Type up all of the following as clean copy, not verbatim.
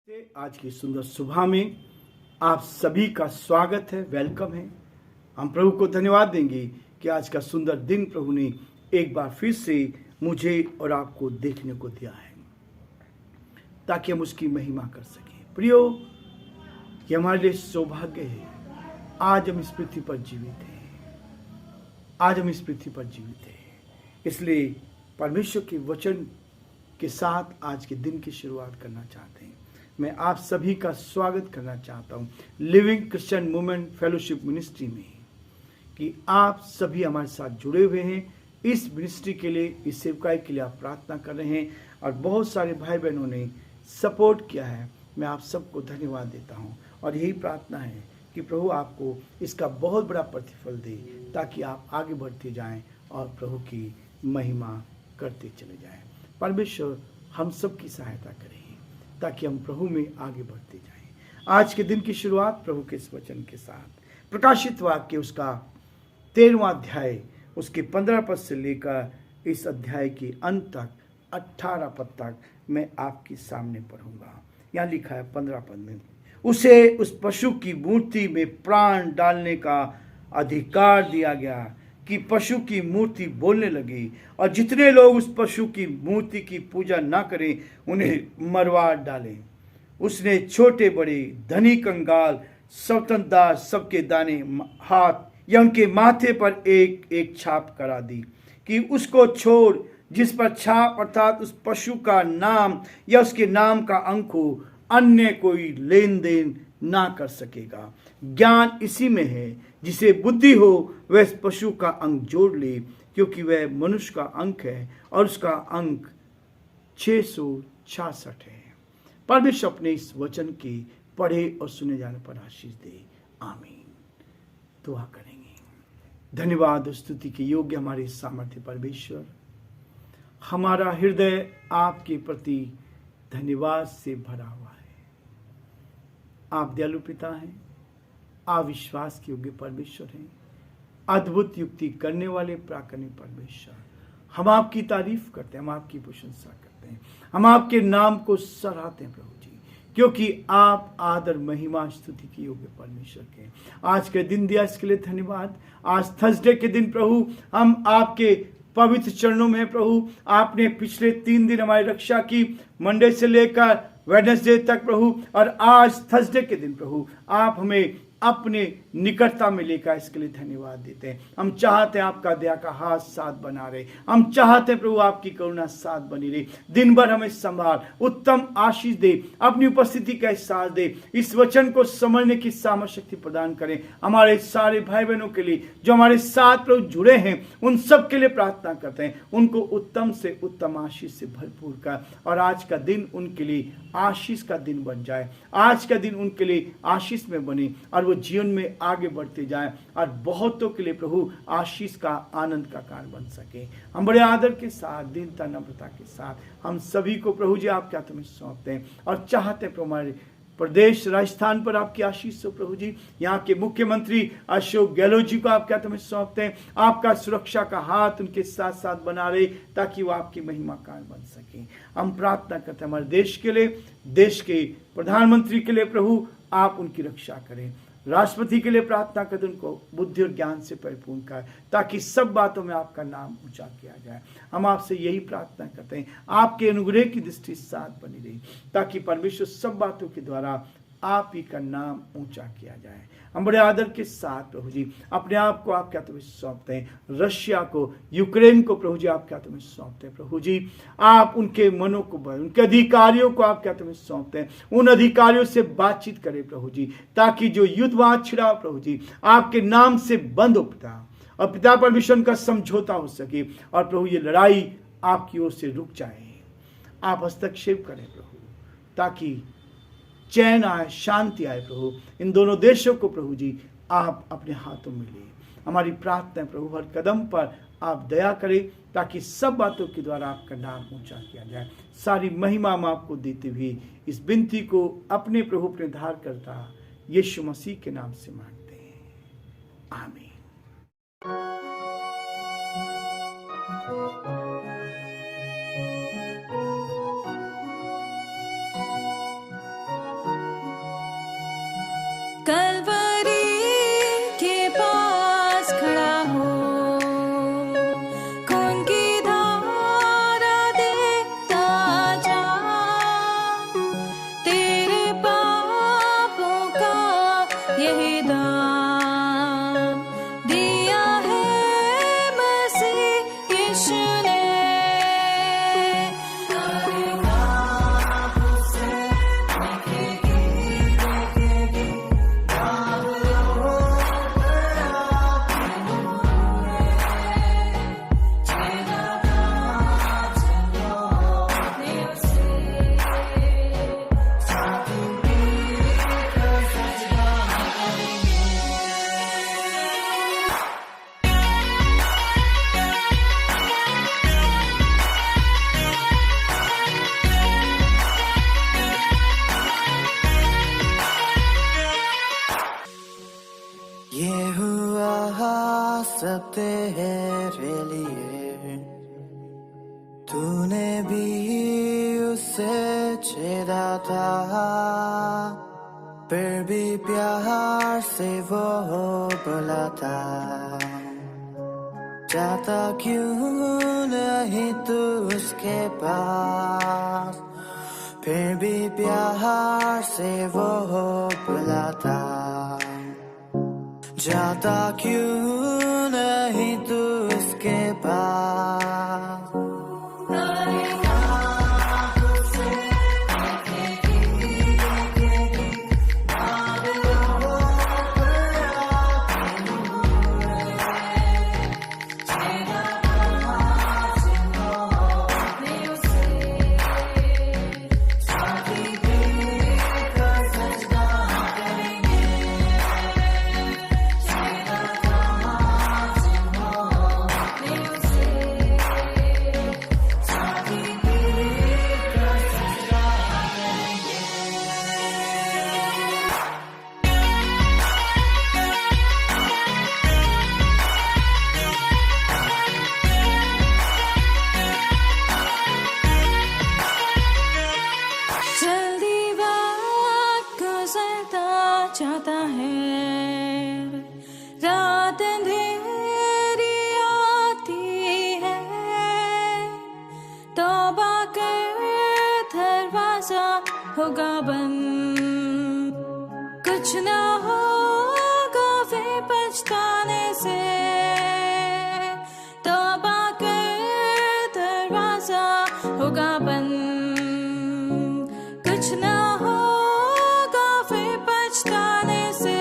आज की सुंदर सुबह में आप सभी का स्वागत है, वेलकम है। हम प्रभु को धन्यवाद देंगे कि आज का सुंदर दिन प्रभु ने एक बार फिर से मुझे और आपको देखने को दिया है ताकि हम उसकी महिमा कर सकें। प्रियो, ये हमारे लिए सौभाग्य है। आज हम इस पृथ्वी पर जीवित हैं। इसलिए परमेश्वर के वचन के साथ आज के दिन की शुरुआत करना चाहते हैं। मैं आप सभी का स्वागत करना चाहता हूं living Christian movement fellowship ministry में, कि आप सभी हमारे साथ जुड़े हुए हैं। इस मिनिस्ट्री के लिए, इस सेवकाई के लिए आप प्रार्थना कर रहे हैं और बहुत सारे भाई बहनों ने सपोर्ट किया है। मैं आप सबको धन्यवाद देता हूं और यही प्रार्थना है कि प्रभु आपको इसका बहुत बड़ा प्रतिफल दे ताकि आप आगे बढ़ते जाएं और प्रभु की महिमा करते चले जाएं। परमेश्वर हम सब की सहायता करें ताकि हम प्रभु में आगे बढ़ते जाएं। आज के दिन की शुरुआत प्रभु के इस वचन के साथ प्रकाशित वाक्य उसका 13वां अध्याय उसके 15 पद से लेकर इस अध्याय के अंत तक 18 पद तक मैं आपके सामने पढ़ूंगा। यहाँ लिखा है 15 पद में, उसे उस पशु की मूर्ति में प्राण डालने का अधिकार दिया गया कि पशु की मूर्ति बोलने लगी और जितने लोग उस पशु की मूर्ति की पूजा ना करें उन्हें मरवा डालें। उसने छोटे बड़े, धनी कंगाल, स्वतंत्रदार सबके दाने हाथ या उनके माथे पर एक एक छाप करा दी कि उसको छोड़ जिस पर छाप अर्थात उस पशु का नाम या उसके नाम का अंक हो, अन्य कोई लेन देन ना कर सकेगा। ज्ञान इसी में है, जिसे बुद्धि हो वह इस पशु का अंक जोड़ ले, क्योंकि वह मनुष्य का अंक है और उसका अंक 666 है। परमेश्वर अपने इस वचन के पढ़े और सुने जाने पर आशीष दे। आमीन। दुआ करेंगे। धन्यवाद, स्तुति के योग्य हमारे सामर्थ्य परमेश्वर, हमारा हृदय आपके प्रति धन्यवाद से भरा हुआ है। आप दयालु पिता हैं, आप विश्वास के योग्य परमेश्वर हैं, अद्भुत युक्ति करने वाले पराक्रमी परमेश्वर। हम आपकी तारीफ करते हैं, हम आपकी प्रशंसा करते हैं, हम आपके नाम को सराहते हैं प्रभु जी, क्योंकि आप आदर महिमा स्तुति के योग्य परमेश्वर के। आज के दिन दिया इसके लिए धन्यवाद। आज थर्सडे के दिन प्रभु हम आपके पवित्र चरणों में प्रभु, आपने पिछले 3 दिन हमारी रक्षा की, मंडे से लेकर वेडनेसडे तक प्रभु, और आज थर्सडे के दिन प्रभु आप हमें अपने निकटता में लेकर इसके लिए धन्यवाद देते हैं। हम चाहते हैं आपका दया का हाथ साथ बना रहे, हम चाहते हैं प्रभु आपकी करुणा साथ बनी रहे। दिन भर हमें संभाल, उत्तम आशीष दे, अपनी उपस्थिति का एहसास दे, इस वचन को समझने की सामर्थ्य शक्ति प्रदान करें। हमारे सारे भाई बहनों के लिए जो हमारे साथ प्रभु जुड़े हैं, उन सब के लिए प्रार्थना करते हैं, उनको उत्तम से उत्तम आशीष से भरपूर कर, और आज का दिन उनके लिए आशीष का दिन बन जाए। आज का दिन उनके लिए आशीष में बने और वो जीवन में आगे बढ़ते जाएं और बहुतों के लिए प्रभु आशीष का, आनंद का कारण बन सके। हम बड़े आदर के साथ, दीनता नम्रता के साथ हम सभी को प्रभु जी आपके हाथों में सौंपते हैं और चाहते हैं प्रभु हमारे प्रदेश राजस्थान पर आपकी आशीष हो प्रभु जी। यहाँ के मुख्यमंत्री अशोक गहलोत जी को आपके हाथों में सौंपते हैं। आपका सुरक्षा का हाथ उनके साथ साथ बना रहे ताकि वो आपकी महिमा कारण बन सके। हम प्रार्थना करते हैं हमारे देश के लिए, देश के प्रधानमंत्री के लिए प्रभु आप उनकी रक्षा करें। राष्ट्रपति के लिए प्रार्थना करते उनको बुद्धि और ज्ञान से परिपूर्ण कर, ताकि सब बातों में आपका नाम ऊंचा किया जाए। हम आपसे यही प्रार्थना करते हैं, आपके अनुग्रह की दृष्टि साथ बनी रही, ताकि परमेश्वर सब बातों के द्वारा आप ही का नाम ऊंचा किया जाए। हम बड़े आदर के साथ प्रभु जी अपने आप को आपके हाथों में सौंपते हैं। रशिया को, यूक्रेन को प्रभु जी आपके हाथों में सौंपते हैं। प्रभु जी आप उनके मनों को, उनके अधिकारियों को आपके हाथों में सौंपते हैं। उन अधिकारियों से बातचीत करें प्रभु जी, ताकि जो युद्ध वहां छिड़ा प्रभु जी आपके नाम से बंद हो पिता, और पिता परमेश्वर का समझौता हो सके, और प्रभु ये लड़ाई आपकी ओर से रुक जाए। आप हस्तक्षेप करें प्रभु, ताकि चैन आए, शांति आए प्रभु। इन दोनों देशों को प्रभु जी आप अपने हाथों में ले। हमारी प्रार्थना है प्रभु, हर कदम पर आप दया करें, ताकि सब बातों के द्वारा आपका नाम ऊंचा किया जाए। सारी महिमा हम आपको देते हुए इस विनती को अपने प्रभु अपने धार करता यीशु मसीह के नाम से मांगते हैं, आमीन। कलवरी के पास खड़ा हो, खून की धारा देखता जा, तेरे पापों का यही दाम दिया है मसीह यीशु ने। ये हुआ सब तेरे लिए, तूने भी उसे छेड़ा था, फिर भी प्यार से वो बुलाता, जाता क्यों नहीं तू उसके पास, फिर भी प्यार से वो बुलाता, जाता क्यों नहीं तू उसके पास। जल्दी वक्त गुजरता जाता है, रात अंधेरी आती है, तौबा कर दरवाजा होगा बंद, कुछ ना होगा फिर पछताने से, तौबा कर दरवाजा होगा बंद, कुछ ना होगा फिर पछताने से।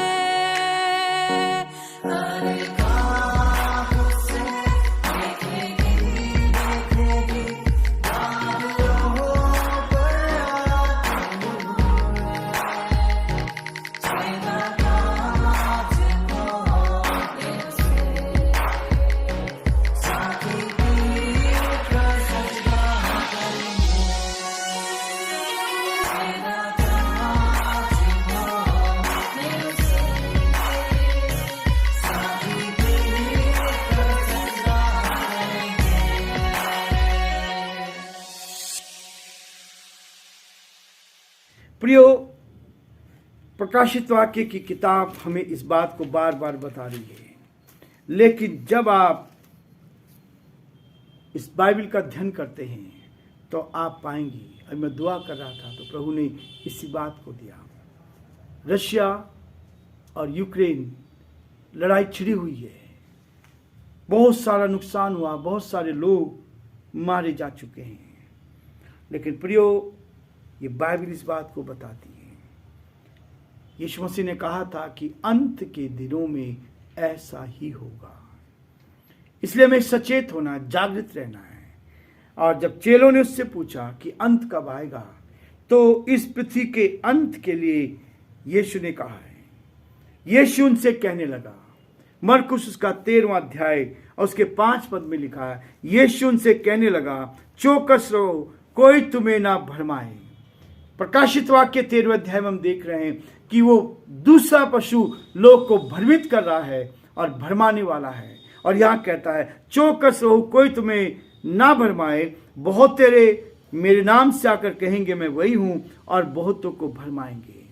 प्रियो, प्रकाशित वाक्य की किताब हमें इस बात को बार बार बता रही है, लेकिन जब आप इस बाइबल का अध्ययन करते हैं तो आप पाएंगे, और मैं दुआ कर रहा था तो प्रभु ने इसी बात को दिया। रशिया और यूक्रेन लड़ाई छिड़ी हुई है, बहुत सारा नुकसान हुआ, बहुत सारे लोग मारे जा चुके हैं, लेकिन प्रियो, ये बाइबल इस बात को बताती है। यीशु मसीह ने कहा था कि अंत के दिनों में ऐसा ही होगा, इसलिए हमें सचेत होना, जागृत रहना है। और जब चेलों ने उससे पूछा कि अंत कब आएगा, तो इस पृथ्वी के अंत के लिए यीशु ने कहा है। यीशु उनसे कहने लगा, मरकुस उसका 13वां अध्याय और उसके 5 पद में लिखा है, यीशु उनसे कहने लगा, चौकस रहो, कोई तुम्हें ना भरमाए। प्रकाशित वाक्य 13वें अध्याय में हम देख रहे हैं कि वो दूसरा पशु लोग को भ्रमित कर रहा है और भरमाने वाला है, और यहाँ कहता है, चौकस रहो, कोई तुम्हें ना भरमाए। बहुत तेरे मेरे नाम से आकर कहेंगे मैं वही हूँ, और बहुतों को भरमाएंगे।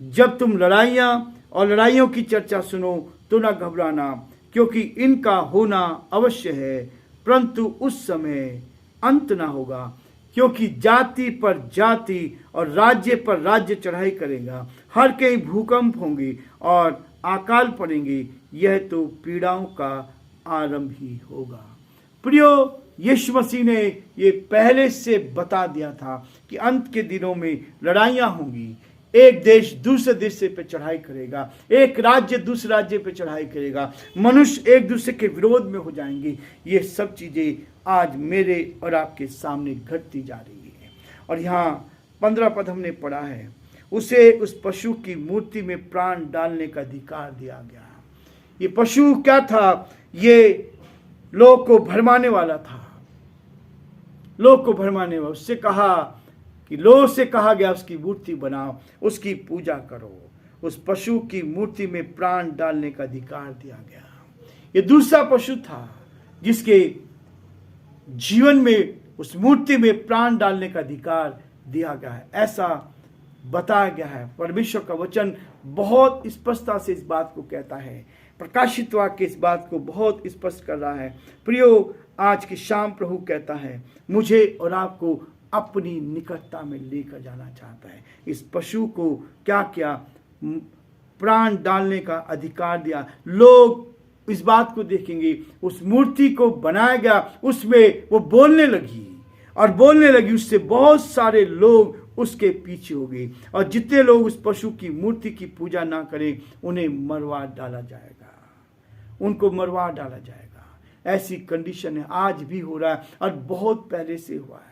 जब तुम लड़ाइयाँ और लड़ाइयों की चर्चा सुनो तो न घबराना, क्योंकि इनका होना अवश्य है, परंतु उस समय अंत ना होगा। क्योंकि जाति पर जाति और राज्य पर राज्य चढ़ाई करेगा, हर कहीं भूकंप होंगे और अकाल पड़ेंगे, यह तो पीड़ाओं का आरंभ ही होगा। प्रियो, यीशु मसीह ने ये पहले से बता दिया था कि अंत के दिनों में लड़ाइयाँ होंगी। एक देश दूसरे देश से पे चढ़ाई करेगा, एक राज्य दूसरे राज्य पे चढ़ाई करेगा, मनुष्य एक दूसरे के विरोध में हो जाएंगे। ये सब चीज़ें आज मेरे और आपके सामने घटती जा रही है। और यहाँ 15 पद हमने पढ़ा है, उसे उस पशु की मूर्ति में प्राण डालने का अधिकार दिया गया। ये पशु क्या था? ये लोग को भरमाने वाला था, लोग को भरमाने वाला। उससे कहा कि लोग से कहा गया उसकी मूर्ति बनाओ, उसकी पूजा करो। उस पशु की मूर्ति में प्राण डालने का अधिकार दिया गया। ये दूसरा पशु था जिसके जीवन में उस मूर्ति में प्राण डालने का अधिकार दिया गया है, ऐसा बताया गया है। परमेश्वर का वचन बहुत स्पष्टता से इस बात को कहता है, प्रकाशित वाक्य इस बात को बहुत स्पष्ट कर रहा है। प्रियो, आज की शाम प्रभु कहता है मुझे और आपको अपनी निकटता में लेकर जाना चाहता है। इस पशु को क्या किया? प्राण डालने का अधिकार दिया। लोग इस बात को देखेंगे, उस मूर्ति को बनाया गया, उसमें वो बोलने लगी और बोलने लगी, उससे बहुत सारे लोग उसके पीछे हो गए। और जितने लोग उस पशु की मूर्ति की पूजा ना करें उन्हें मरवा डाला जाएगा, उनको मरवा डाला जाएगा। ऐसी कंडीशन है, आज भी हो रहा है और बहुत पहले से हुआ है।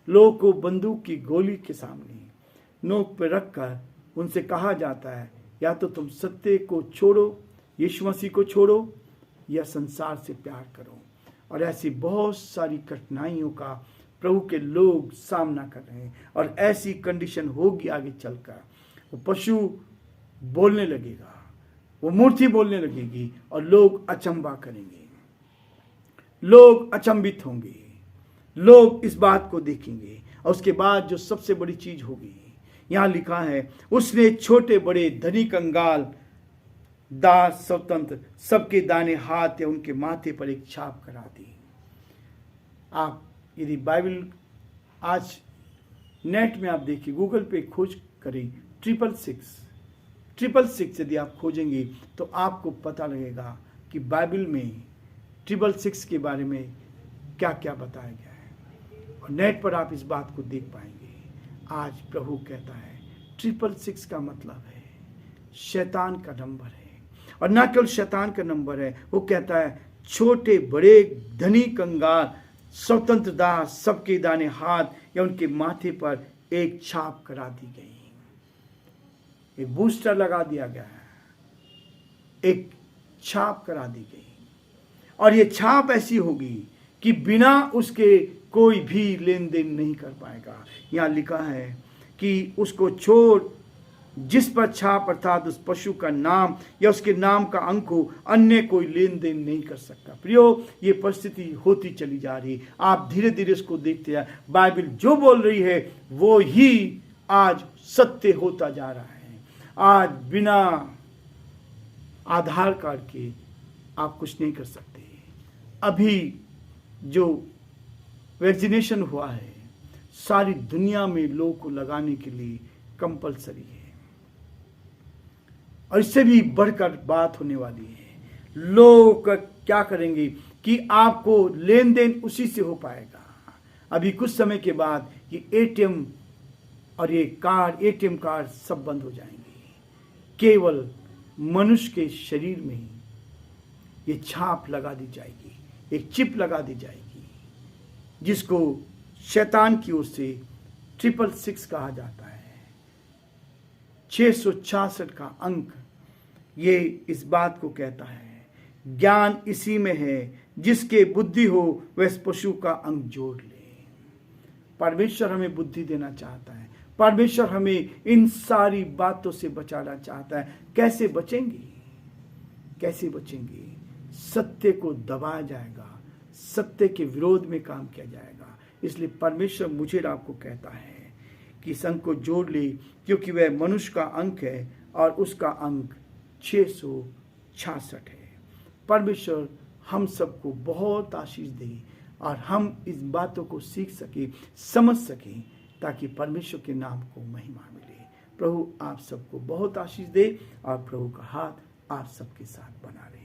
लोग को बंदूक की गोली के सामने नोक पर रखकर उनसे कहा जाता है या तो तुम सत्य को छोड़ो, यीशु मसीह को छोड़ो, या संसार से प्यार करो। और ऐसी बहुत सारी कठिनाइयों का प्रभु के लोग सामना कर रहे हैं। और ऐसी कंडीशन होगी आगे चलकर, वो पशु बोलने लगेगा, वो मूर्ति बोलने लगेगी और लोग अचंभा करेंगे, लोग अचंभित होंगे, लोग इस बात को देखेंगे। और उसके बाद जो सबसे बड़ी चीज होगी, यहां लिखा है उसने छोटे बड़े धनी कंगाल दास स्वतंत्र सबके दाने हाथ या उनके माथे पर एक छाप करा दी। आप यदि बाइबल आज नेट में आप देखिए, गूगल पे खोज करें 666 यदि आप खोजेंगे तो आपको पता लगेगा कि बाइबल में 666 के बारे में क्या क्या बताया गया है। और नेट पर आप इस बात को देख पाएंगे। आज प्रभु कहता है 666 का मतलब है शैतान का नंबर है। और ना केवल शैतान का नंबर है, वो कहता है छोटे बड़े धनी कंगाल स्वतंत्र दास सबके दाने हाथ या उनके माथे पर एक छाप करा दी गई, एक बूस्टर लगा दिया गया है, एक छाप करा दी गई। और ये छाप ऐसी होगी कि बिना उसके कोई भी लेन देन नहीं कर पाएगा। यहाँ लिखा है कि उसको छोड़ जिस पर छाप अर्थात उस पशु का नाम या उसके नाम का अंक हो, अन्य कोई लेन देन नहीं कर सकता। प्रियो, ये परिस्थिति होती चली जा रही, आप धीरे धीरे इसको देखते हैं। बाइबल जो बोल रही है वो ही आज सत्य होता जा रहा है। आज बिना आधार कार्ड के आप कुछ नहीं कर सकते। अभी जो वैक्सीनेशन हुआ है सारी दुनिया में लोगों को लगाने के लिए कंपलसरी है। और इससे भी बढ़कर बात होने वाली है। लोग क्या करेंगे कि आपको लेन देन उसी से हो पाएगा। अभी कुछ समय के बाद ये एटीएम और ये कार्ड, एटीएम कार्ड सब बंद हो जाएंगे। केवल मनुष्य के शरीर में ही ये छाप लगा दी जाएगी, एक चिप लगा दी जाएगी, जिसको शैतान की ओर से 666 कहा जाता है। 666 का अंक ये इस बात को कहता है, ज्ञान इसी में है जिसके बुद्धि हो वह इस पशु का अंक जोड़ ले। परमेश्वर हमें बुद्धि देना चाहता है। परमेश्वर हमें इन सारी बातों से बचाना चाहता है। कैसे बचेंगे? कैसे बचेंगे? सत्य को दबाया जाएगा, सत्य के विरोध में काम किया जाएगा। इसलिए परमेश्वर मुझे और आपको कहता है कि इस अंक को जोड़ ले, क्योंकि वह मनुष्य का अंक है और उसका अंक 666 है। परमेश्वर हम सबको बहुत आशीष दे और हम इस बातों को सीख सके, समझ सके, ताकि परमेश्वर के नाम को महिमा मिले। प्रभु आप सबको बहुत आशीष दे और प्रभु का हाथ आप सबके साथ बना रहे।